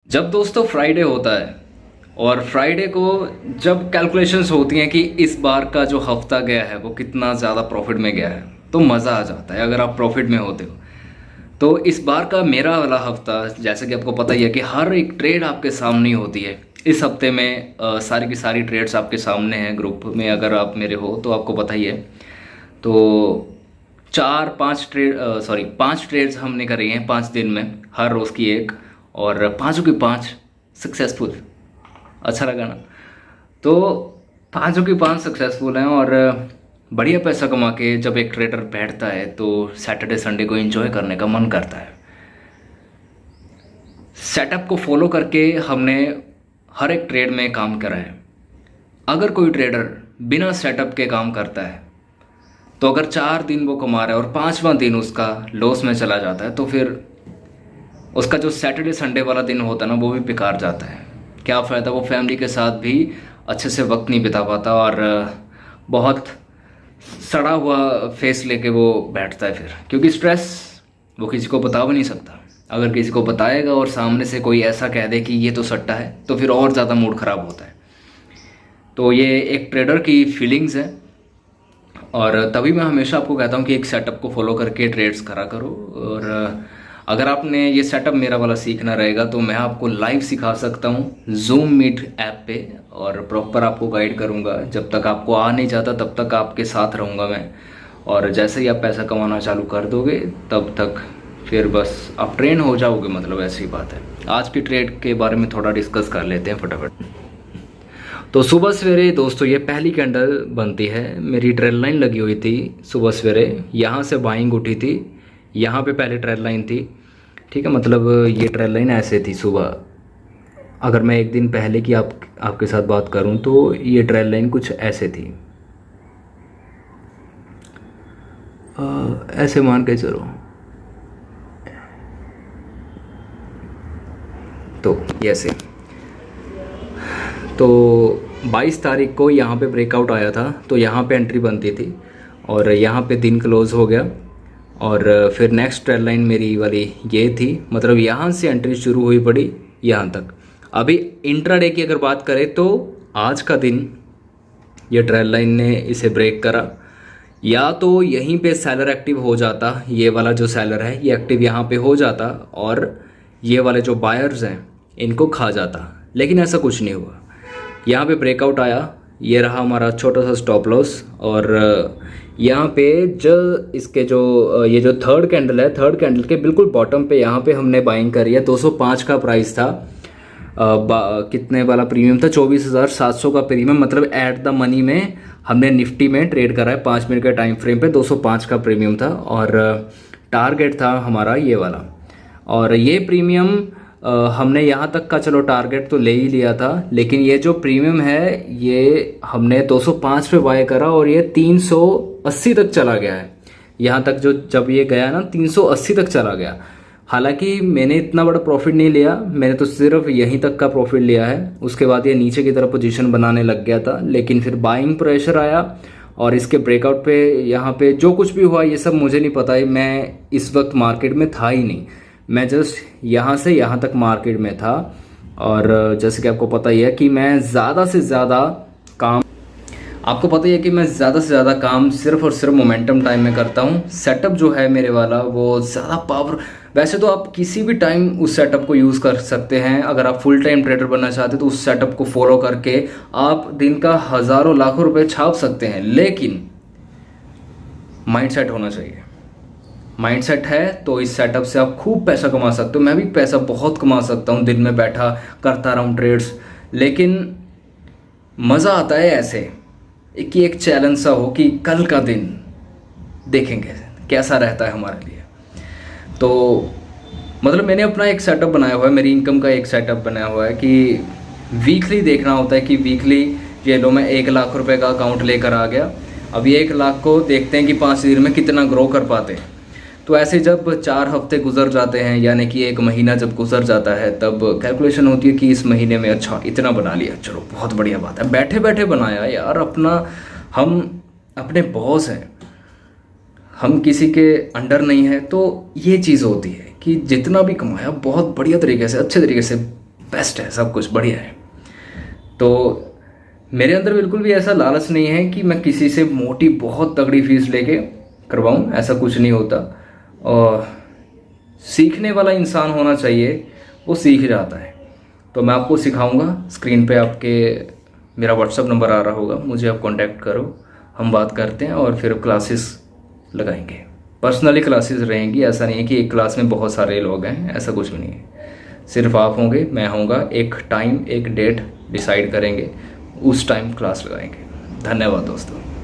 जब दोस्तों फ्राइडे होता है और फ्राइडे को जब कैलकुलेशंस होती हैं कि इस बार का जो हफ्ता गया है वो कितना ज़्यादा प्रॉफिट में गया है तो मज़ा आ जाता है अगर आप प्रॉफिट में होते हो। तो इस बार का मेरा वाला हफ्ता जैसे कि आपको पता ही है कि हर एक ट्रेड आपके सामने ही होती है। इस हफ्ते में सारी की सारी ट्रेड्स आपके सामने हैं। ग्रुप में अगर आप मेरे हो तो आपको पता ही है। तो पांच ट्रेड्स हमने करी हैं 5 दिन में, हर रोज़ की एक, और पांचों की पांच सक्सेसफुल। अच्छा लगा ना? तो पांचों की पांच सक्सेसफुल हैं और बढ़िया पैसा कमा के जब एक ट्रेडर बैठता है तो सैटरडे संडे को एंजॉय करने का मन करता है। सेटअप को फॉलो करके हमने हर एक ट्रेड में काम करा है। अगर कोई ट्रेडर बिना सेटअप के काम करता है तो अगर 4 दिन वो कमा रहा है और 5वां दिन उसका लॉस में चला जाता है तो फिर उसका जो सैटरडे संडे वाला दिन होता है ना वो भी बेकार जाता है। क्या फ़ायदा, वो फैमिली के साथ भी अच्छे से वक्त नहीं बिता पाता और बहुत सड़ा हुआ फेस लेके वो बैठता है फिर, क्योंकि स्ट्रेस वो किसी को बता भी नहीं सकता। अगर किसी को बताएगा और सामने से कोई ऐसा कह दे कि ये तो सट्टा है तो फिर और ज़्यादा मूड ख़राब होता है। तो ये एक ट्रेडर की फीलिंग्स है और तभी मैं हमेशा आपको कहता हूँ कि एक सेटअप को फॉलो करके ट्रेड्स करा करो। और अगर आपने ये सेटअप मेरा वाला सीखना रहेगा तो मैं आपको लाइव सिखा सकता हूँ जूम मीट ऐप पे और प्रॉपर आपको गाइड करूँगा। जब तक आपको आ नहीं जाता तब तक आपके साथ रहूँगा मैं, और जैसे ही आप पैसा कमाना चालू कर दोगे तब तक फिर बस आप ट्रेन हो जाओगे, मतलब ऐसी बात है। आज की ट्रेड के बारे में थोड़ा डिस्कस कर लेते हैं फटाफट। तो सुबह सवेरे दोस्तों ये पहली कैंडल बनती है। मेरी ट्रेल लाइन लगी हुई थी सुबह सवेरे, यहाँ से बाइंग उठी थी, यहाँ पे पहले ट्रेल लाइन थी, ठीक है। मतलब ये ट्रेल लाइन ऐसे थी सुबह। अगर मैं एक दिन पहले की आपके साथ बात करूं तो ये ट्रेल लाइन कुछ ऐसे थी, ऐसे मान के चलो। तो ऐसे तो 22 तारीख को यहाँ पे ब्रेकआउट आया था तो यहाँ पे एंट्री बनती थी और यहाँ पे दिन क्लोज हो गया। और फिर नेक्स्ट ट्रेल लाइन मेरी वाली ये थी, मतलब यहाँ से एंट्री शुरू हुई पड़ी यहाँ तक। अभी इंट्राडे की अगर बात करें तो आज का दिन ये ट्रेल लाइन ने इसे ब्रेक करा, या तो यहीं पे सेलर एक्टिव हो जाता, ये वाला जो सेलर है ये एक्टिव यहाँ पे हो जाता और ये वाले जो बायर्स हैं इनको खा जाता, लेकिन ऐसा कुछ नहीं हुआ। यहाँ पे ब्रेकआउट आया, ये रहा हमारा छोटा सा स्टॉप लॉस। और यहाँ पे जो इसके जो ये जो थर्ड कैंडल है, थर्ड कैंडल के बिल्कुल बॉटम पे यहाँ पे हमने बाइंग करी है। 205 का प्राइस था, कितने वाला प्रीमियम था, 24,700 का प्रीमियम, मतलब एट द मनी में हमने निफ्टी में ट्रेड करा है 5 मिनट के टाइम फ्रेम पे। 205 का प्रीमियम था और टारगेट था हमारा ये वाला। और ये प्रीमियम हमने यहाँ तक का चलो टारगेट तो ले ही लिया था, लेकिन ये जो प्रीमियम है ये हमने 205 पे बाय करा और ये 380 तक चला गया है। यहाँ तक जो जब ये गया ना 380 तक चला गया। हालांकि मैंने इतना बड़ा प्रॉफिट नहीं लिया, मैंने तो सिर्फ यहीं तक का प्रॉफिट लिया है। उसके बाद ये नीचे की तरफ पोजीशन बनाने लग गया था, लेकिन फिर बाइंग प्रेशर आया और इसके ब्रेकआउट पे यहाँ पे जो कुछ भी हुआ ये सब मुझे नहीं पता है। मैं इस वक्त मार्केट में था ही नहीं, मैं जस्ट यहाँ से यहाँ तक मार्केट में था। और जैसे कि आपको पता ही है कि मैं ज़्यादा से ज़्यादा काम, आपको पता ही है कि मैं ज़्यादा से ज़्यादा काम सिर्फ और सिर्फ मोमेंटम टाइम में करता हूँ। सेटअप जो है मेरे वाला वो ज़्यादा पावर, वैसे तो आप किसी भी टाइम उस सेटअप को यूज़ कर सकते हैं। अगर आप फुल टाइम ट्रेडर बनना चाहते हैं तो उस सेटअप को फॉलो करके आप दिन का हज़ारों लाखों रुपए छाप सकते हैं, लेकिन माइंडसेट होना चाहिए। माइंडसेट है तो इस सेटअप से आप खूब पैसा कमा सकते हो। मैं भी पैसा बहुत कमा सकता हूँ, दिन में बैठा करता रहा हूँ ट्रेड्स, लेकिन मज़ा आता है ऐसे कि एक चैलेंज सा हो कि कल का दिन देखेंगे कैसा रहता है हमारे लिए। तो मतलब मैंने अपना एक सेटअप बनाया हुआ है, मेरी इनकम का एक सेटअप बनाया हुआ है कि वीकली देखना होता है कि वीकली ये लो मैं 1 लाख रुपए का अकाउंट लेकर आ गया, अब ये 1 लाख को देखते हैं कि 5 दिन में कितना ग्रो कर पाते हैं। तो ऐसे जब 4 हफ्ते गुजर जाते हैं, यानी कि 1 महीना जब गुजर जाता है, तब कैलकुलेशन होती है कि इस महीने में अच्छा इतना बना लिया, चलो बहुत बढ़िया बात है। बैठे बैठे बनाया यार, अपना हम अपने बॉस हैं, हम किसी के अंडर नहीं है। तो ये चीज़ होती है कि जितना भी कमाया बहुत बढ़िया तरीके से, अच्छे तरीके से बेस्ट है, सब कुछ बढ़िया है। तो मेरे अंदर बिल्कुल भी ऐसा लालच नहीं है कि मैं किसी से मोटी बहुत तगड़ी फीस लेके करवाऊँ, ऐसा कुछ नहीं होता। और सीखने वाला इंसान होना चाहिए, वो सीख जाता है। तो मैं आपको सिखाऊंगा, स्क्रीन पे आपके मेरा व्हाट्सअप नंबर आ रहा होगा, मुझे आप कांटेक्ट करो, हम बात करते हैं और फिर क्लासेस लगाएंगे। पर्सनली क्लासेस रहेंगी, ऐसा नहीं है कि एक क्लास में बहुत सारे लोग हैं, ऐसा कुछ भी नहीं है। सिर्फ आप होंगे, मैं होऊंगा, एक टाइम एक डेट डिसाइड करेंगे, उस टाइम क्लास लगाएंगे। धन्यवाद दोस्तों।